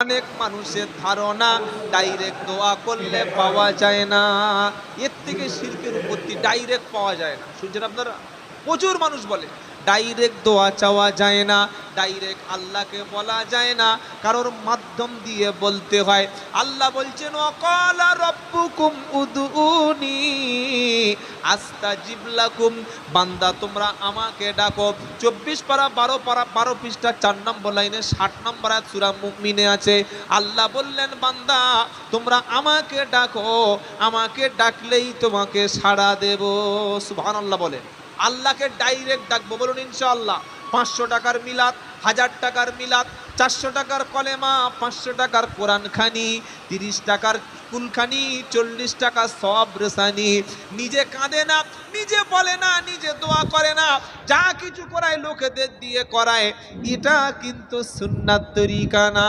অনেক মানুষের ধারণা ডাইরেক্ট দোয়া করলে পাওয়া যায় না, এর থেকে শিরকের উৎপত্তি, ডাইরেক্ট পাওয়া যায় না। শুনছেন আপনারা, প্রচুর মানুষ বলে ডাইরেক্ট দোয়া চাওয়া যায় না, ডাইরেক্ট আল্লাহকে বলা যায় না, কারোর মাধ্যম দিয়ে বলতে হয়। আল্লাহ বলছেন ওয়াকালা রাব্বুকুম উদউনি আস্তাজিব লাকুম, বান্দা তোমরা আমাকে ডাকো। 24 পারা 12 পৃষ্ঠা 4 নম্বর লাইনে 60 নম্বর আয়াত সূরা মুমিনে আছে। আল্লাহ বললেন বান্দা তোমরা আমাকে ডাকো, আমাকে ডাকলেই তোমাকে সাড়া দেব। সুবহানাল্লাহ বলেন। আল্লাহকে ডাইরেক্ট ডাকবো, বলুন ইনশাআল্লাহ। 500 টাকার মিলাদ, 1000 টাকার মিলাদ, 400 টাকার কলেমা, 500 টাকার কোরআন খানি, 30 টাকার কুলখানি, 40 টাকা সব রেসানি। নিজে কাঁদে না, নিজে বলে না, নিজে দোয়া করে না, যা কিছু করায় লোকেদের দিয়ে করায়, এটা কিন্তু সুন্নাত তরিকা না।